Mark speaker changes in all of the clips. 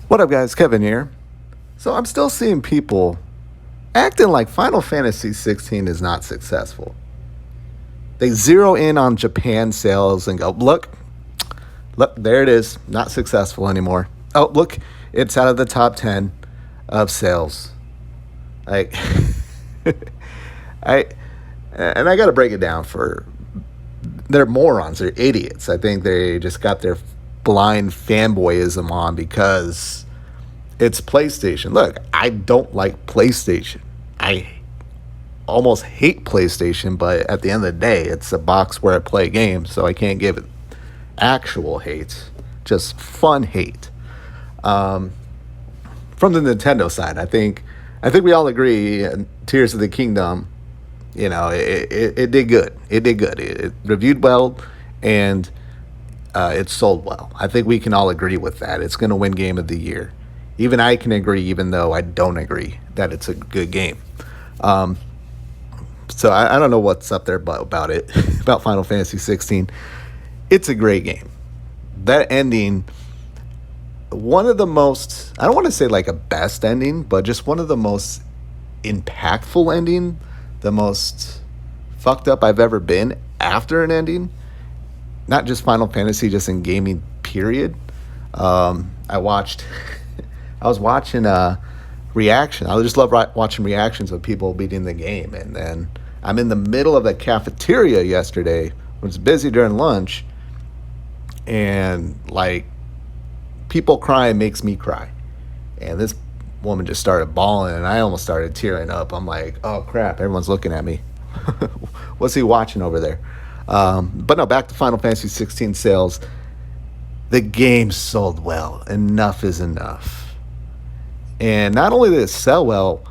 Speaker 1: What up, guys? Kevin here. So I'm still seeing people acting like Final Fantasy 16 is not successful. They zero in on Japan sales and go, look, there it is, not successful anymore. Oh, look, it's out of the top 10 of sales. Like, I got to break it down for they're morons, they're idiots. I think they just got their blind fanboyism on because it's PlayStation. Look, I don't like PlayStation. I almost hate PlayStation, but at the end of the day, it's a box where I play games, so I can't give it actual hate, just fun hate. From the Nintendo side, I think we all agree. Tears of the Kingdom, it did good. It did good. It reviewed well, and it sold well. I think we can all agree with that. It's going to win Game of the Year. Even I can agree, even though I don't agree that it's a good game. So I don't know what's up there about it, about Final Fantasy 16. It's a great game. That ending, one of the most, I don't want to say like a best ending, but just one of the most impactful ending, the most fucked up I've ever been after an ending. Not just Final Fantasy, just in gaming, period. I was watching reaction. I just love watching reactions of people beating the game. And then I'm in the middle of the cafeteria yesterday. It was busy during lunch. And like, people crying makes me cry. And this woman just started bawling, and I almost started tearing up. I'm like, oh crap, everyone's looking at me. What's he watching over there? But no, back to Final Fantasy 16 sales. The game sold well. Enough is enough. And not only did it sell well,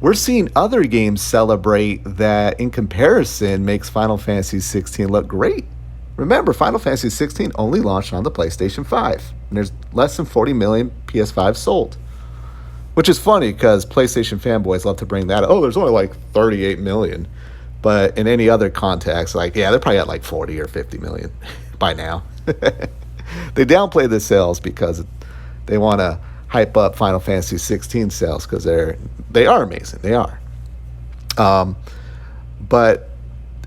Speaker 1: we're seeing other games celebrate that in comparison makes Final Fantasy 16 look great. Remember, Final Fantasy 16 only launched on the PlayStation 5. And there's less than 40 million PS5 sold. Which is funny because PlayStation fanboys love to bring that up. Oh, there's only like 38 million. But in any other context, like, yeah, they're probably at like 40 or 50 million by now. They downplay the sales because they want to hype up Final Fantasy 16 sales because they are amazing. They are. But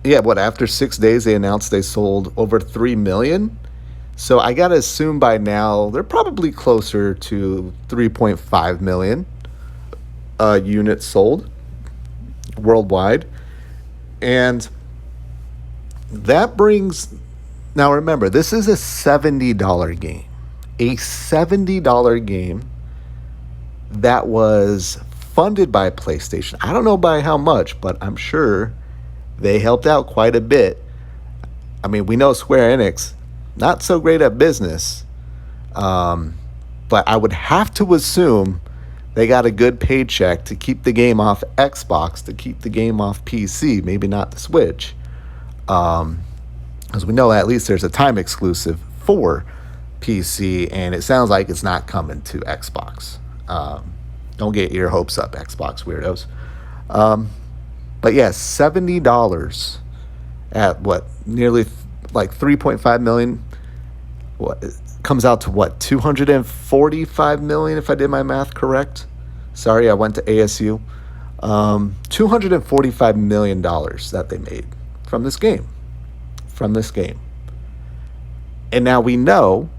Speaker 1: yeah, after 6 days they announced they sold over 3 million. So I got to assume by now they're probably closer to 3.5 million units sold worldwide. And that brings, now remember, this is a $70 game. A $70 game that was funded by PlayStation. I don't know by how much, but I'm sure they helped out quite a bit. I mean, we know Square Enix, not so great at business, but I would have to assume they got a good paycheck to keep the game off Xbox, to keep the game off PC, maybe not the Switch. As we know, at least there's a time exclusive for PC, and it sounds like it's not coming to Xbox. Don't get your hopes up, Xbox weirdos. But yeah, $70 at what, nearly like 3.5 million. What it comes out to what, 245 million if I did my math correct. Sorry, I went to ASU. $245 million that they made from this game. And now we know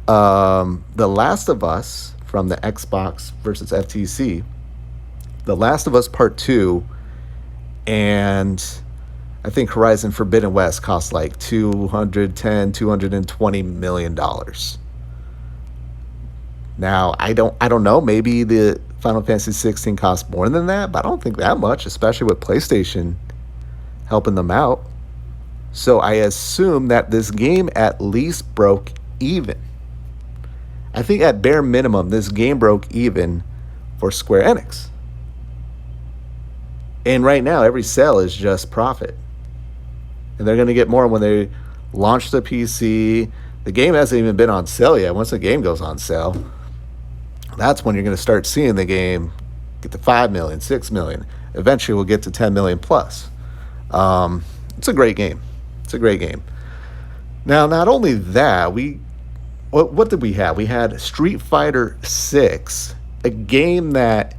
Speaker 1: The Last of Us from the Xbox versus FTC, The Last of Us Part 2, and I think Horizon Forbidden West cost like $220 million. Now, I don't know, maybe the Final Fantasy 16 cost more than that, but I don't think that much, especially with PlayStation helping them out. So I assume that this game at least broke even. I think at bare minimum, this game broke even for Square Enix. And right now, every sale is just profit. And they're going to get more when they launch the PC. The game hasn't even been on sale yet. Once the game goes on sale, that's when you're going to start seeing the game get to 5 million, 6 million. Eventually, we'll get to 10 million plus. It's a great game. It's a great game. Now, not only that, what did we have? We had Street Fighter 6, a game that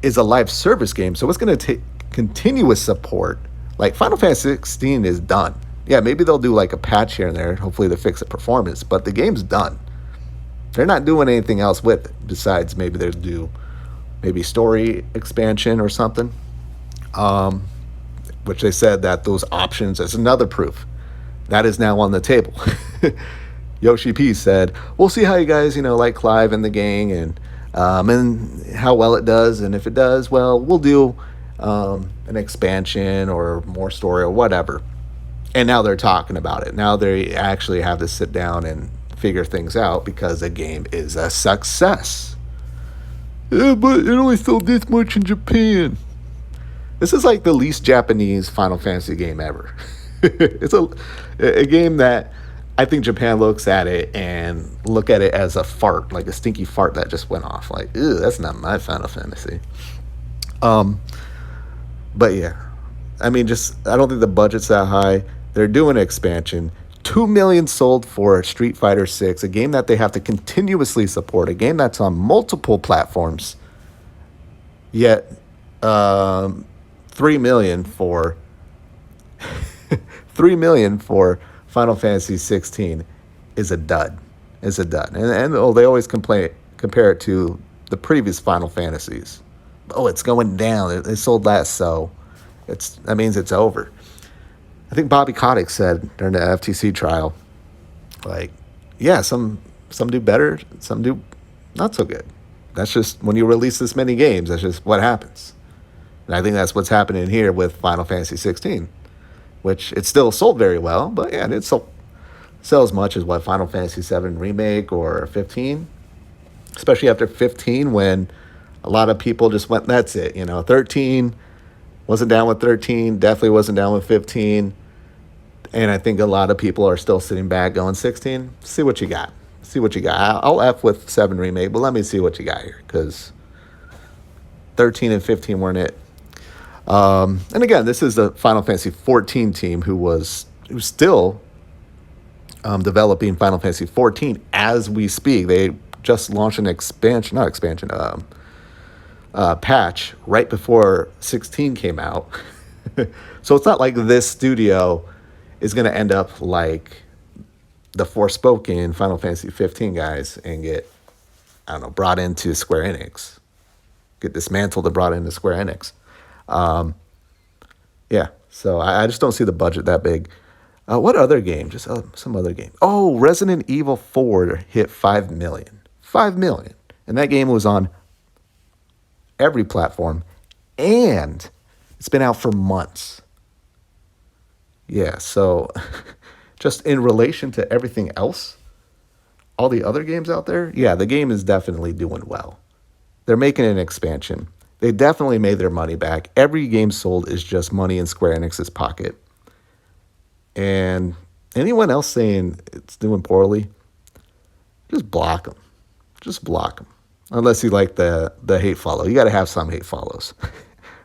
Speaker 1: is a live service game, so it's going to take continuous support. Like Final Fantasy 16 is done. Yeah, maybe they'll do like a patch here and there. Hopefully they fix the performance, but the game's done. They're not doing anything else with it besides maybe they'll do maybe story expansion or something. Um, which they said that those options is another proof that is now on the table. Yoshi P said, "We'll see how you guys, like Clive and the gang, and how well it does, and if it does well, we'll do an expansion or more story or whatever." And now they're talking about it. Now they actually have to sit down and figure things out because the game is a success. Yeah, but it only sold this much in Japan. This is like the least Japanese Final Fantasy game ever. It's a game that I think Japan looks at it and look at it as a fart, like a stinky fart that just went off. Like, ew, that's not my Final Fantasy. But yeah, I mean, I don't think the budget's that high. They're doing an expansion. 2 million sold for Street Fighter 6, a game that they have to continuously support, a game that's on multiple platforms. Yet, 3 million for 3 million for Final Fantasy 16 is a dud. Is a dud. And they always compare it to the previous Final Fantasies. Oh, it's going down. It sold less, so that means it's over. I think Bobby Kotick said during the FTC trial, like, yeah, some do better, some do not so good. That's just when you release this many games, that's just what happens. And I think that's what's happening here with Final Fantasy 16, which it still sold very well, but yeah, it didn't sell as much as what Final Fantasy 7 Remake or 15, especially after 15 when a lot of people just went, that's it. 13 wasn't down with 13, definitely wasn't down with 15. And I think a lot of people are still sitting back going, 16, see what you got. See what you got. I'll F with 7 Remake, but let me see what you got here, because 13 and 15 weren't it. And again, this is the Final Fantasy 14 team who's still developing Final Fantasy 14 as we speak. They just launched an patch right before 16 came out. So it's not like this studio is going to end up like the Forspoken Final Fantasy 15 guys and get, brought into Square Enix. Get dismantled and brought into Square Enix. Yeah, so I just don't see the budget that big. What other game? Just some other game. Oh, Resident Evil 4 hit 5 million. 5 million. And that game was on every platform. And it's been out for months. Yeah, so just in relation to everything else, all the other games out there, yeah, the game is definitely doing well. They're making an expansion. They definitely made their money back. Every game sold is just money in Square Enix's pocket. And anyone else saying it's doing poorly, just block them. Just block them. Unless you like the hate follow. You got to have some hate follows.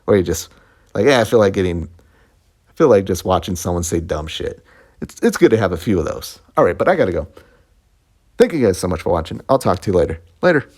Speaker 1: Where you just like, I feel like just watching someone say dumb shit. It's good to have a few of those. All right, but I got to go. Thank you guys so much for watching. I'll talk to you later. Later.